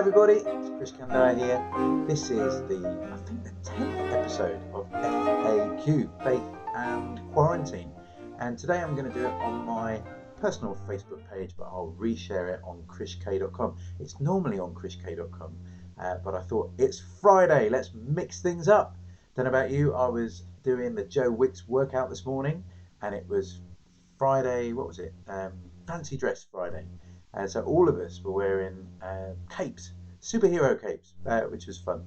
everybody, it's Chris Kandai here. This is I think the 10th episode of FAQ, Faith and Quarantine. And today I'm going to do it on my personal Facebook page, but I'll reshare it on chrisk.com. It's normally on chrisk.com, but I thought it's Friday, let's mix things up. Don't know about you, I was doing the Joe Wicks workout this morning, and it was Friday, what was it? Fancy Dress Friday. So all of us were wearing capes, superhero capes, which was fun.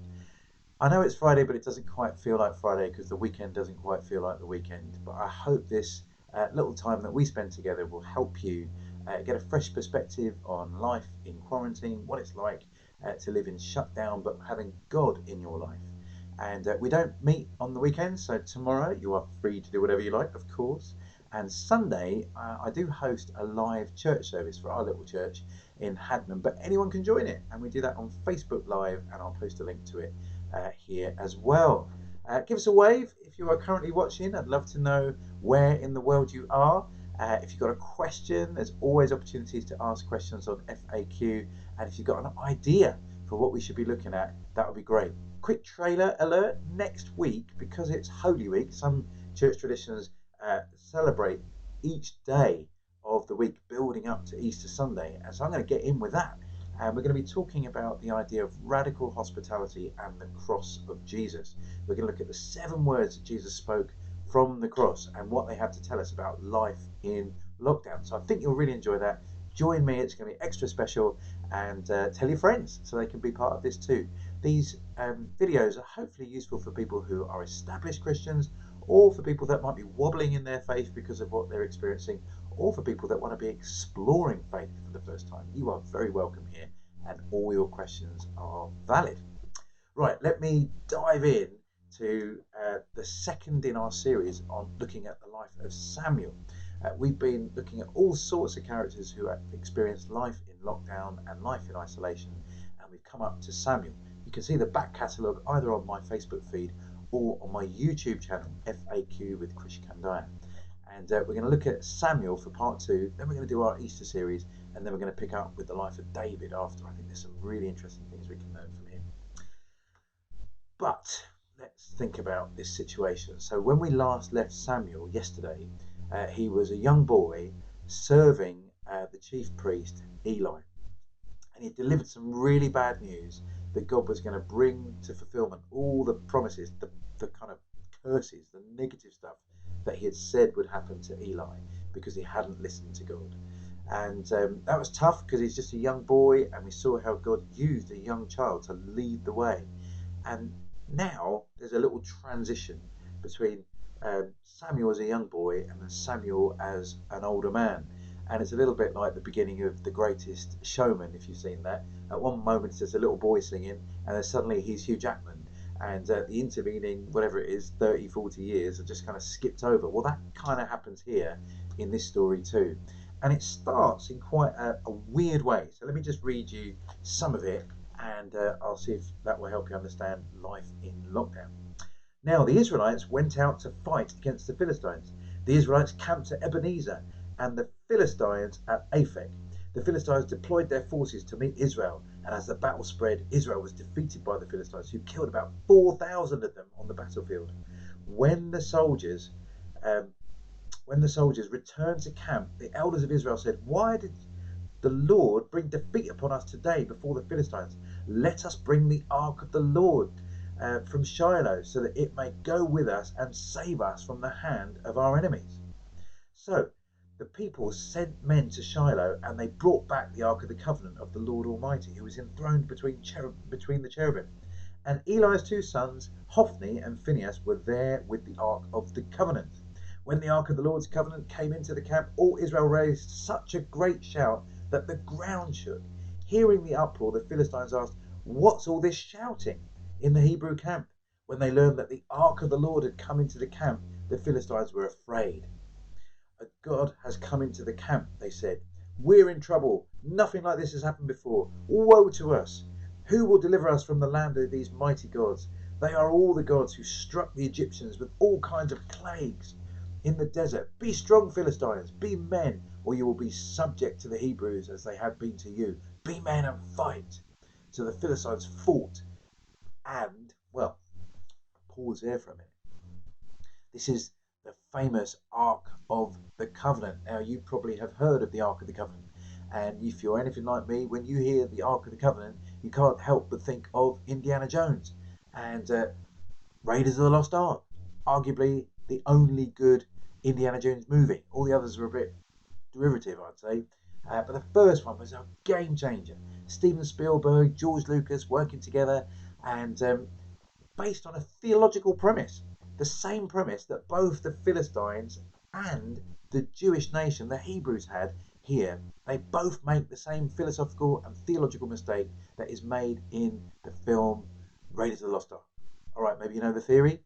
I know it's Friday, but it doesn't quite feel like Friday because the weekend doesn't quite feel like the weekend. But I hope this little time that we spend together will help you get a fresh perspective on life in quarantine, what it's like to live in shutdown, but having God in your life. And we don't meet on the weekends, so tomorrow you are free to do whatever you like, of course. And Sunday, I do host a live church service for our little church in Hadnam, but anyone can join it. And we do that on Facebook Live, and I'll post a link to it here as well. Give us a wave if you are currently watching. I'd love to know where in the world you are. If you've got a question, there's always opportunities to ask questions on FAQ. And if you've got an idea for what we should be looking at, that would be great. Quick trailer alert, next week, because it's Holy Week, some church traditions celebrate each day of the week building up to Easter Sunday, and so I'm going to get in with that, and we're going to be talking about the idea of radical hospitality and the cross of Jesus. We're going to look at the 7 words that Jesus spoke from the cross and what they have to tell us about life in lockdown. So I think you'll really enjoy that. Join me, it's going to be extra special, and tell your friends so they can be part of this too. These videos are hopefully useful for people who are established Christians, or for people that might be wobbling in their faith because of what they're experiencing, or for people that want to be exploring faith for the first time. You are very welcome here, and all your questions are valid. Right, let me dive in to the second in our series on looking at the life of Samuel. We've been looking at all sorts of characters who have experienced life in lockdown and life in isolation, and we've come up to Samuel. You can see the back catalogue either on my Facebook feed or on my YouTube channel, FAQ with Chris Kandai. And we're going to look at Samuel for part 2, then we're going to do our Easter series, and then we're going to pick up with the life of David after. I think there's some really interesting things we can learn from him. But let's think about this situation. So when we last left Samuel yesterday, he was a young boy serving the chief priest, Eli. And he delivered some really bad news that God was going to bring to fulfillment all the promises, the kind of curses, the negative stuff that he had said would happen to Eli because he hadn't listened to God. And that was tough because he's just a young boy, and we saw how God used a young child to lead the way. And now there's a little transition between Samuel as a young boy and then Samuel as an older man. And it's a little bit like the beginning of The Greatest Showman, if you've seen that. At one moment it's just a little boy singing, and then suddenly he's Hugh Jackman. And the intervening, whatever it is, 30, 40 years are just kind of skipped over. Well, that kind of happens here in this story too. And it starts in quite a weird way. So let me just read you some of it, and I'll see if that will help you understand life in lockdown. Now, the Israelites went out to fight against the Philistines. The Israelites camped at Ebenezer, and the Philistines at Aphek. The Philistines deployed their forces to meet Israel, and as the battle spread, Israel was defeated by the Philistines, who killed about 4,000 of them on the battlefield. When the soldiers returned to camp, the elders of Israel said, "Why did the Lord bring defeat upon us today before the Philistines? Let us bring the ark of the Lord from Shiloh, so that it may go with us and save us from the hand of our enemies." So the people sent men to Shiloh, and they brought back the Ark of the Covenant of the Lord Almighty, who was enthroned between the cherubim. And Eli's 2 sons, Hophni and Phinehas, were there with the Ark of the Covenant. When the Ark of the Lord's Covenant came into the camp, all Israel raised such a great shout that the ground shook. Hearing the uproar, the Philistines asked, "What's all this shouting?" in the Hebrew camp. When they learned that the Ark of the Lord had come into the camp, the Philistines were afraid. "A God has come into the camp," they said. "We're in trouble. Nothing like this has happened before. Woe to us! Who will deliver us from the land of these mighty gods? They are all the gods who struck the Egyptians with all kinds of plagues in the desert. Be strong, Philistines. Be men, or you will be subject to the Hebrews as they have been to you. Be men and fight." So the Philistines fought, and, well, pause there for a minute. This is the famous Ark of the Covenant. Now, you probably have heard of the Ark of the Covenant. And if you're anything like me, when you hear the Ark of the Covenant, you can't help but think of Indiana Jones and Raiders of the Lost Ark. Arguably the only good Indiana Jones movie. All the others were a bit derivative, I'd say. But the first one was a game changer. Steven Spielberg, George Lucas working together, and based on a theological premise. The same premise that both the Philistines and the Jewish nation, the Hebrews, had here. They both make the same philosophical and theological mistake that is made in the film Raiders of the Lost Ark. Alright, maybe you know the theory.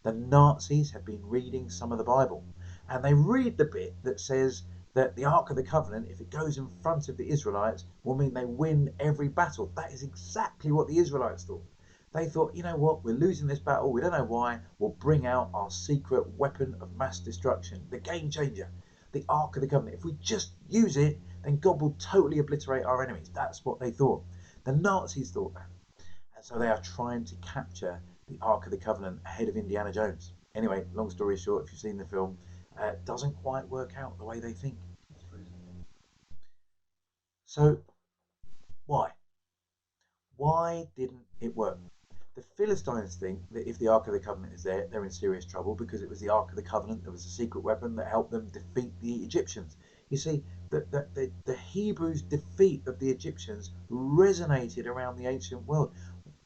The Nazis have been reading some of the Bible, and they read the bit that says that the Ark of the Covenant, if it goes in front of the Israelites, will mean they win every battle. That is exactly what the Israelites thought. They thought, you know what, we're losing this battle, we don't know why, we'll bring out our secret weapon of mass destruction, the game changer, the Ark of the Covenant. If we just use it, then God will totally obliterate our enemies. That's what they thought. The Nazis thought that. And so they are trying to capture the Ark of the Covenant ahead of Indiana Jones. Anyway, long story short, if you've seen the film, it doesn't quite work out the way they think. So, why? Why didn't it work? The Philistines think that if the Ark of the Covenant is there, they're in serious trouble because it was the Ark of the Covenant that was a secret weapon that helped them defeat the Egyptians. You see, the Hebrews' defeat of the Egyptians resonated around the ancient world.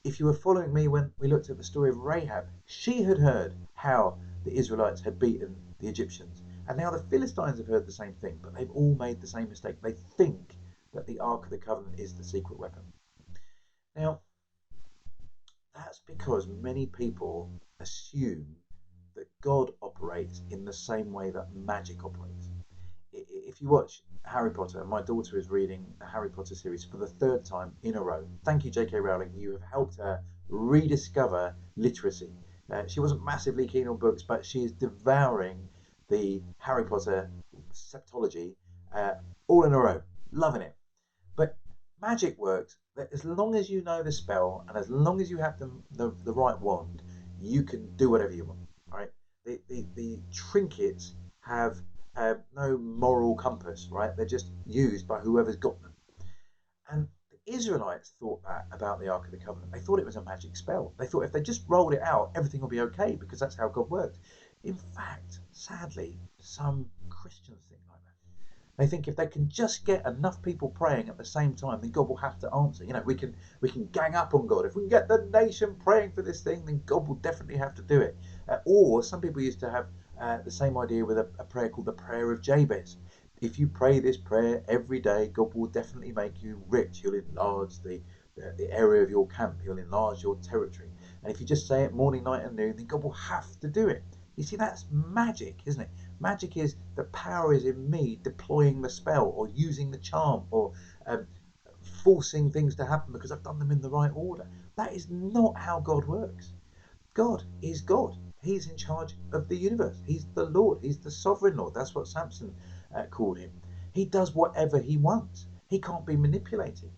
If you were following me when we looked at the story of Rahab, she had heard how the Israelites had beaten the Egyptians. And now the Philistines have heard the same thing, but they've all made the same mistake. They think that the Ark of the Covenant is the secret weapon. Now, that's because many people assume that God operates in the same way that magic operates. If you watch Harry Potter, my daughter is reading the Harry Potter series for the third time in a row. Thank you, J.K. Rowling. You have helped her rediscover literacy. She wasn't massively keen on books, but she is devouring the Harry Potter septology all in a row. Loving it. But magic works that as long as you know the spell and as long as you have the right wand, you can do whatever you want. Right? The trinkets have no moral compass, right? They're just used by whoever's got them. And the Israelites thought that about the Ark of the Covenant. They thought it was a magic spell. They thought if they just rolled it out, everything will be okay because that's how God works. In fact, sadly, some Christians think like that. They think if they can just get enough people praying at the same time, then God will have to answer. You know, we can gang up on God. If we can get the nation praying for this thing, then God will definitely have to do it. Or some people used to have the same idea with a prayer called the prayer of Jabez. If you pray this prayer every day, God will definitely make you rich. He'll enlarge the area of your camp. He'll enlarge your territory. And if you just say it morning, night, and noon, then God will have to do it. You see, that's magic, isn't it? Magic is the power is in me deploying the spell or using the charm or forcing things to happen because I've done them in the right order. That is not how God works. God is God. He's in charge of the universe. He's the Lord. He's the sovereign Lord. That's what Samson called him. He does whatever he wants. He can't be manipulated.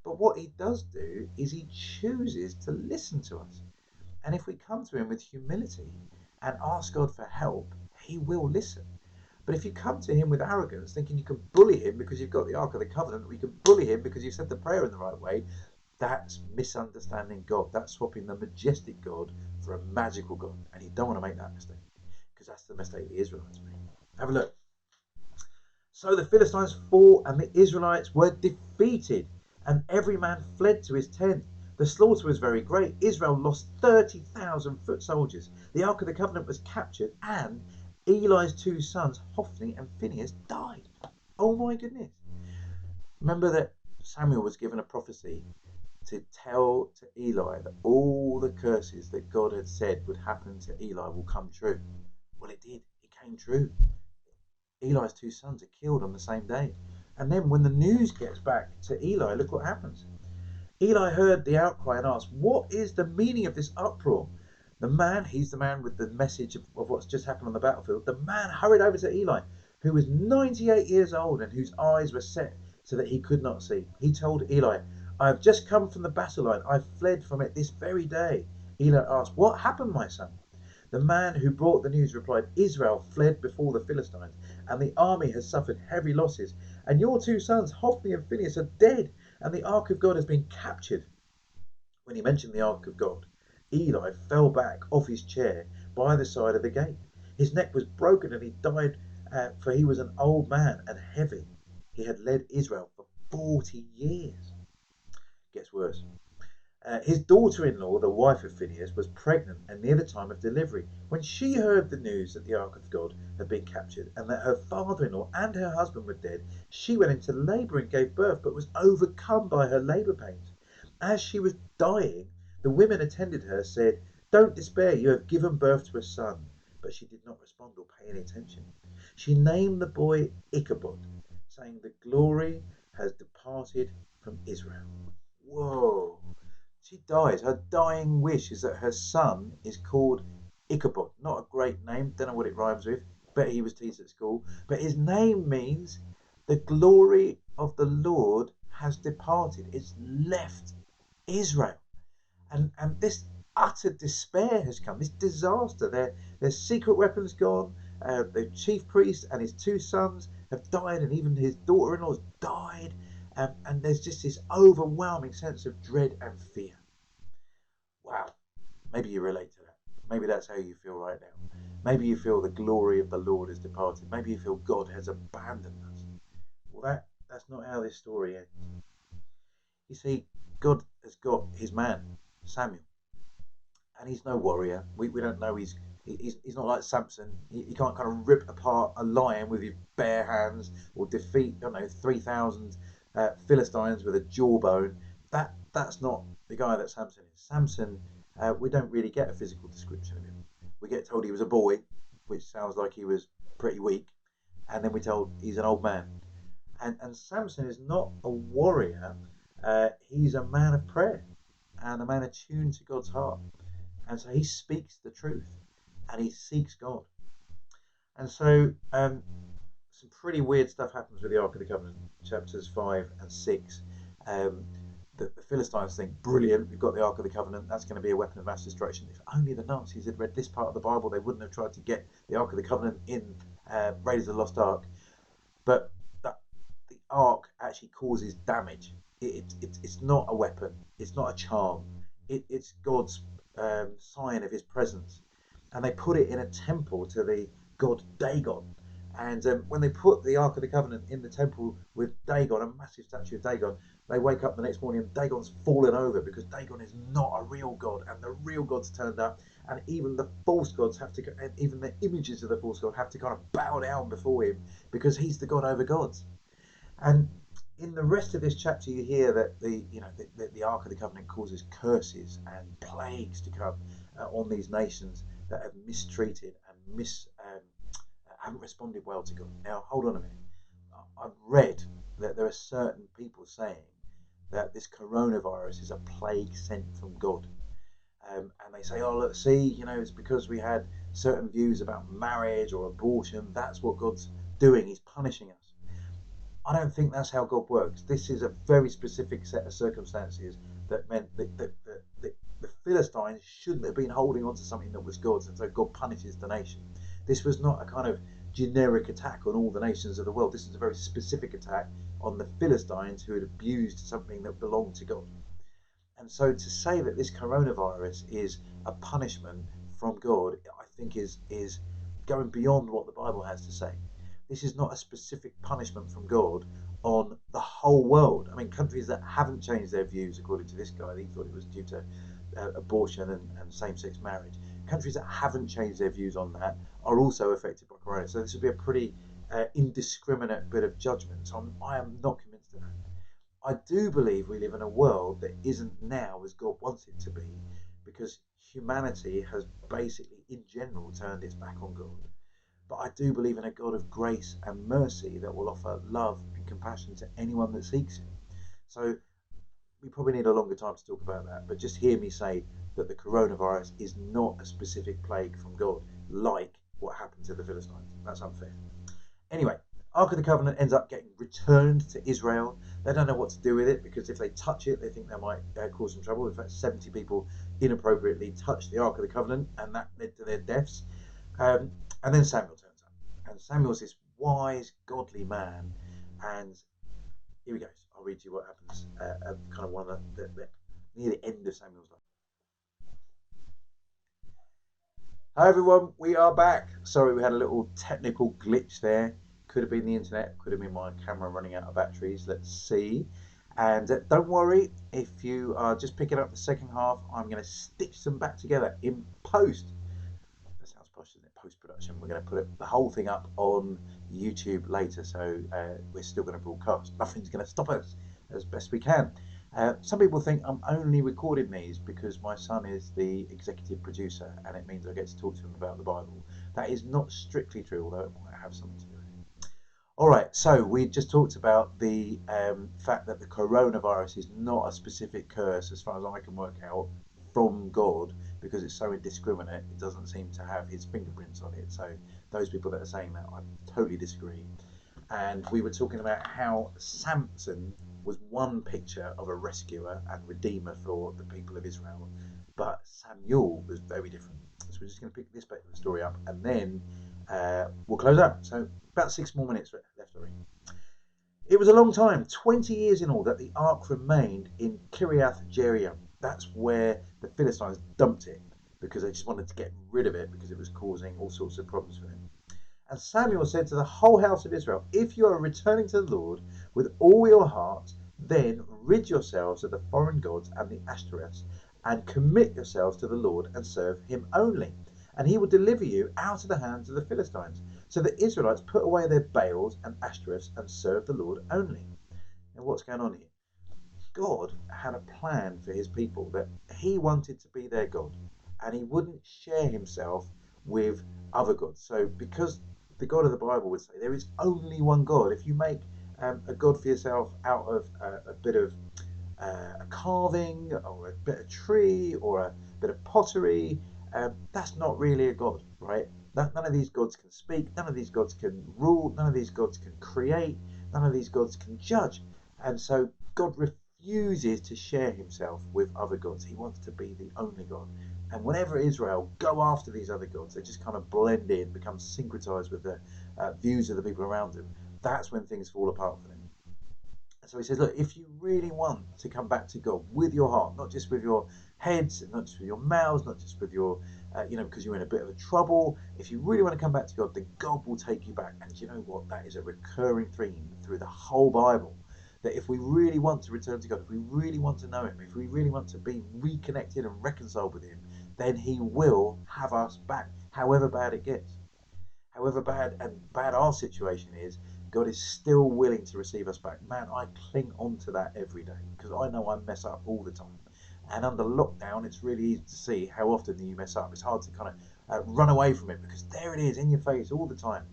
But what he does do is he chooses to listen to us. And if we come to him with humility and ask God for help, he will listen. But if you come to him with arrogance, thinking you can bully him because you've got the Ark of the Covenant, or you can bully him because you've said the prayer in the right way, that's misunderstanding God. That's swapping the majestic God for a magical God. And you don't want to make that mistake because that's the mistake the Israelites made. Have a look. So the Philistines fought and the Israelites were defeated, and every man fled to his tent. The slaughter was very great. Israel lost 30,000 foot soldiers. The Ark of the Covenant was captured, and Eli's two sons, Hophni and Phinehas, died. Oh my goodness. Remember that Samuel was given a prophecy to tell to Eli that all the curses that God had said would happen to Eli will come true. Well, it did. It came true. Eli's two sons are killed on the same day. And then when the news gets back to Eli, look what happens. Eli heard the outcry and asked, what is the meaning of this uproar? The man, he's the man with the message of what's just happened on the battlefield. The man hurried over to Eli, who was 98 years old and whose eyes were set so that he could not see. He told Eli, I have just come from the battle line. I fled from it this very day. Eli asked, what happened, my son? The man who brought the news replied, Israel fled before the Philistines, and the army has suffered heavy losses. And your two sons, Hophni and Phinehas, are dead, and the ark of God has been captured. When he mentioned the ark of God, Eli fell back off his chair by the side of the gate. His neck was broken and he died, for he was an old man and heavy. He had led Israel for 40 years. Gets worse. His daughter-in-law, the wife of Phinehas, was pregnant and near the time of delivery. When she heard the news that the ark of God had been captured and that her father-in-law and her husband were dead, she went into labour and gave birth, but was overcome by her labour pains. As she was dying, the women attended her said, don't despair, you have given birth to a son. But she did not respond or pay any attention. She named the boy Ichabod, saying, the glory has departed from Israel. Whoa. She dies. Her dying wish is that her son is called Ichabod. Not a great name. Don't know what it rhymes with. Bet he was teased at school. But his name means the glory of the Lord has departed. It's left Israel. And this utter despair has come. This disaster. Their secret weapons gone. The chief priest and his two sons have died, and even his daughter-in-law's died. And there's just this overwhelming sense of dread and fear. Wow, maybe you relate to that. Maybe that's how you feel right now. Maybe you feel the glory of the Lord has departed. Maybe you feel God has abandoned us. Well, that's not how this story ends. You see, God has got his man, Samuel, and he's no warrior. We don't know he's not like Samson. He can't kind of rip apart a lion with his bare hands or defeat, I don't know, 3,000 Philistines with a jawbone. That's not the guy that Samson is. Samson, we don't really get a physical description of him. We get told he was a boy, which sounds like he was pretty weak, and then we're told he's an old man. And Samson is not a warrior. He's a man of prayer and a man attuned to God's heart. And so he speaks the truth and he seeks God. And so some pretty weird stuff happens with the Ark of the Covenant, chapters 5 and 6. The Philistines think, brilliant, we've got the Ark of the Covenant, that's going to be a weapon of mass destruction. If only the Nazis had read this part of the Bible, they wouldn't have tried to get the Ark of the Covenant in Raiders of the Lost Ark. But the Ark actually causes damage. It's not a weapon, it's not a charm, it's God's sign of his presence. And they put it in a temple to the god Dagon. And when they put the Ark of the Covenant in the temple with Dagon, a massive statue of Dagon, they wake up the next morning and Dagon's fallen over because Dagon is not a real god, and the real god's turned up, and even the false gods have to, and even the images of the false god have to kind of bow down before him because he's the god over gods. And in the rest of this chapter, you hear that the Ark of the Covenant causes curses and plagues to come on these nations that have mistreated and haven't responded well to God. Now, hold on a minute. I've read that there are certain people saying that this coronavirus is a plague sent from God. And they say, oh, look, see, it's because we had certain views about marriage or abortion. That's what God's doing. He's punishing us. I don't think that's how God works. This is a very specific set of circumstances that meant that the Philistines shouldn't have been holding on to something that was God's, and so God punishes the nation. This was not a kind of generic attack on all the nations of the world. This is a very specific attack on the Philistines who had abused something that belonged to God. And so to say that this coronavirus is a punishment from God, I think is going beyond what the Bible has to say. This is not a specific punishment from God on the whole world. I mean, countries that haven't changed their views, according to this guy, he thought it was due to abortion and same-sex marriage. Countries that haven't changed their views on that are also affected by corona. So this would be a pretty indiscriminate bit of judgment. So I am not convinced of that. I do believe we live in a world that isn't now as God wants it to be, because humanity has basically, in general, turned its back on God. But I do believe in a God of grace and mercy that will offer love and compassion to anyone that seeks it. So we probably need a longer time to talk about that, but just hear me say that the coronavirus is not a specific plague from God, like what happened to the Philistines. That's unfair. Anyway, Ark of the Covenant ends up getting returned to Israel. They don't know what to do with it because if they touch it, they think they might cause some trouble. In fact, 70 people inappropriately touched the Ark of the Covenant, and that led to their deaths. Um, and then Samuel turns up, and Samuel's this wise, godly man. And here we go. I'll read you what happens at kind of one of near the end of Samuel's life. Hi everyone, we are back. Sorry, we had a little technical glitch there. Could have been the internet, could have been my camera running out of batteries. Let's see. And don't worry, if you are just picking up the second half, I'm going to stitch them back together in post. That sounds posh, isn't it? Post production. We're going to put the whole thing up on YouTube later, so we're still going to broadcast. Nothing's going to stop us as best we can. Some people think I'm only recording these because my son is the executive producer and it means I get to talk to him about the Bible. That is not strictly true, although it might have something to do with it. All right, so we just talked about the fact that the coronavirus is not a specific curse, as far as I can work out, from God, because it's so indiscriminate. It doesn't seem to have his fingerprints on it. So those people that are saying that, I totally disagree. And we were talking about how Samson was one picture of a rescuer and redeemer for the people of Israel, but Samuel was very different. So we're just going to pick this bit of the story up, and then we'll close out. So about 6 more minutes left, I think. It was a long time, 20 years in all, that the ark remained in Kiriath Jearim. That's where the Philistines dumped it because they just wanted to get rid of it because it was causing all sorts of problems for them. And Samuel said to the whole house of Israel, if you are returning to the Lord with all your heart, then rid yourselves of the foreign gods and the Ashtoreths, and commit yourselves to the Lord and serve him only. And he will deliver you out of the hands of the Philistines. So the Israelites put away their Baals and Ashtoreths and served the Lord only. Now what's going on here? God had a plan for his people that he wanted to be their God, and he wouldn't share himself with other gods. So because the God of the Bible would say there is only one God, if you make a God for yourself out of a bit of a carving or a bit of tree or a bit of pottery, that's not really a God, right? None of these gods can speak, none of these gods can rule, none of these gods can create, none of these gods can judge. And so God refuses to share himself with other gods. He wants to be the only God. And whenever Israel go after these other gods, they just kind of blend in, become syncretized with the views of the people around them. That's when things fall apart for them. So he says, look, if you really want to come back to God with your heart, not just with your heads, not just with your mouths, not just with your, because you're in a bit of a trouble. If you really want to come back to God, then God will take you back. And you know what? That is a recurring theme through the whole Bible. That if we really want to return to God, if we really want to know him, if we really want to be reconnected and reconciled with him, then he will have us back, however bad it gets. However bad our situation is, God is still willing to receive us back. Man, I cling on to that every day because I know I mess up all the time. And under lockdown, it's really easy to see how often you mess up. It's hard to kind of run away from it because there it is in your face all the time.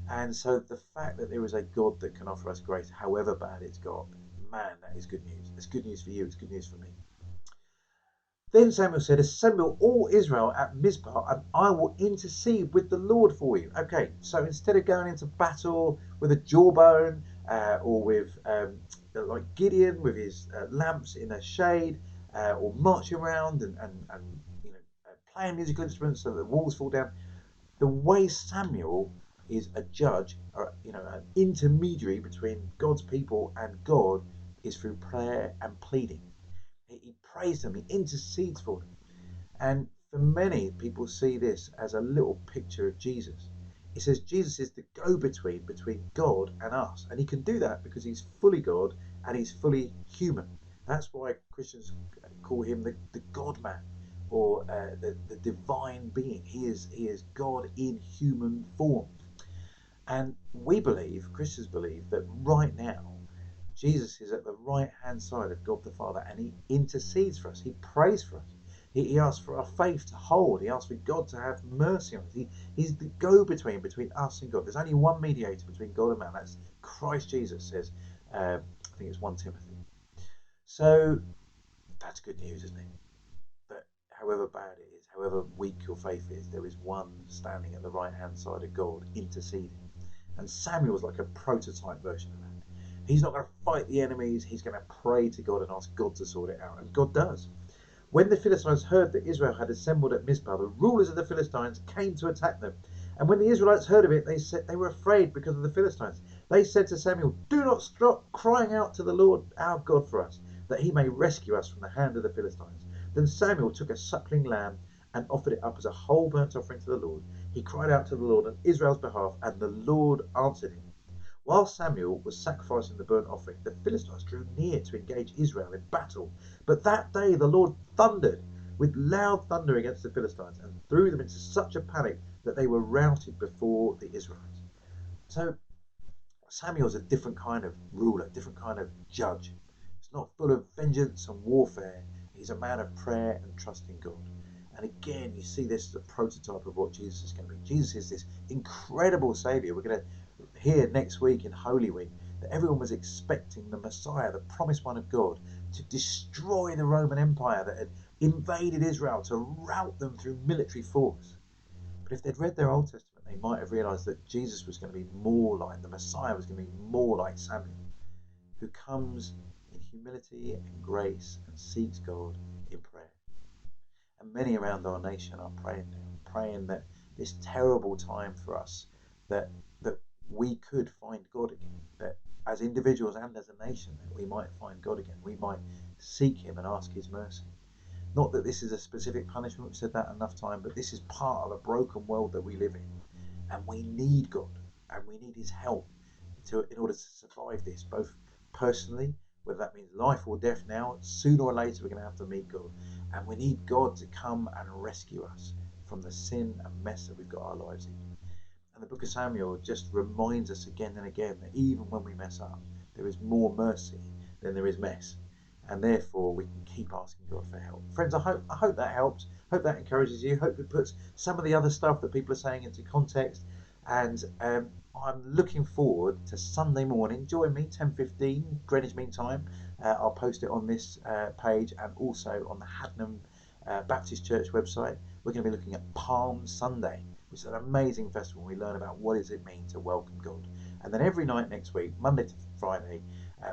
And so the fact that there is a God that can offer us grace, however bad it's got, man, that is good news. It's good news for you. It's good news for me. Then Samuel said, assemble all Israel at Mizpah, and I will intercede with the Lord for you. Okay, so instead of going into battle with a jawbone or with like Gideon with his lamps in a shade, or marching around and playing musical instruments so that the walls fall down, the way Samuel is a judge, or an intermediary between God's people and God, is through prayer and pleading. He prays them, he intercedes for them. And for many, people see this as a little picture of Jesus. It says Jesus is the go-between between God and us. And he can do that because he's fully God and he's fully human. That's why Christians call him the God-man, or the divine being. He is God in human form. And we believe, Christians believe, that right now Jesus is at the right hand side of God the Father, and he intercedes for us. He prays for us. He asks for our faith to hold. He asks for God to have mercy on us. He's the go-between between us and God. There's only one mediator between God and man. That's Christ Jesus, says, I think it's 1 Timothy. So that's good news, isn't it? That however bad it is, however weak your faith is, there is one standing at the right hand side of God interceding. And Samuel's like a prototype version of that. He's not going to fight the enemies, he's going to pray to God and ask God to sort it out. And God does. When the Philistines heard that Israel had assembled at Mizpah, the rulers of the Philistines came to attack them. And when the Israelites heard of it, they were afraid because of the Philistines. They said to Samuel, "Do not stop crying out to the Lord our God for us, that he may rescue us from the hand of the Philistines." Then Samuel took a suckling lamb and offered it up as a whole burnt offering to the Lord. He cried out to the Lord on Israel's behalf, and the Lord answered him. While Samuel was sacrificing the burnt offering, the Philistines drew near to engage Israel in battle. But that day the Lord thundered with loud thunder against the Philistines and threw them into such a panic that they were routed before the Israelites. So Samuel's a different kind of ruler, different kind of judge. He's not full of vengeance and warfare. He's a man of prayer and trust in God. And again, you see this as a prototype of what Jesus is going to be. Jesus is this incredible Saviour. We're going to hear next week in Holy Week that everyone was expecting the Messiah, the promised one of God, to destroy the Roman Empire that had invaded Israel, to rout them through military force. But if they'd read their Old Testament, they might have realised that Jesus was going to be more like, the Messiah was going to be more like Samuel, who comes in humility and grace and seeks God in prayer. And many around our nation are praying now, praying that this terrible time for us, that we could find God again, that as individuals and as a nation, that we might find God again, we might seek him and ask his mercy. Not that this is a specific punishment, we've said that enough time, but this is part of a broken world that we live in. And we need God, and we need his help in order to survive this, both personally, whether that means life or death now, sooner or later we're going to have to meet God. And we need God to come and rescue us from the sin and mess that we've got our lives in. And the book of Samuel just reminds us again and again that even when we mess up, there is more mercy than there is mess. And therefore we can keep asking God for help. Friends, I hope that helps. Hope that encourages you. Hope it puts some of the other stuff that people are saying into context. And I'm looking forward to Sunday morning. Join me, 10:15 Greenwich Mean Time. I'll post it on this page and also on the Hadnam Baptist Church website. We're going to be looking at Palm Sunday, which is an amazing festival. We learn about what does it mean to welcome God. And then every night next week, Monday to Friday,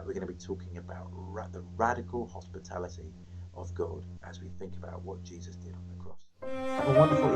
we're going to be talking about the radical hospitality of God as we think about what Jesus did on the cross. Have a wonderful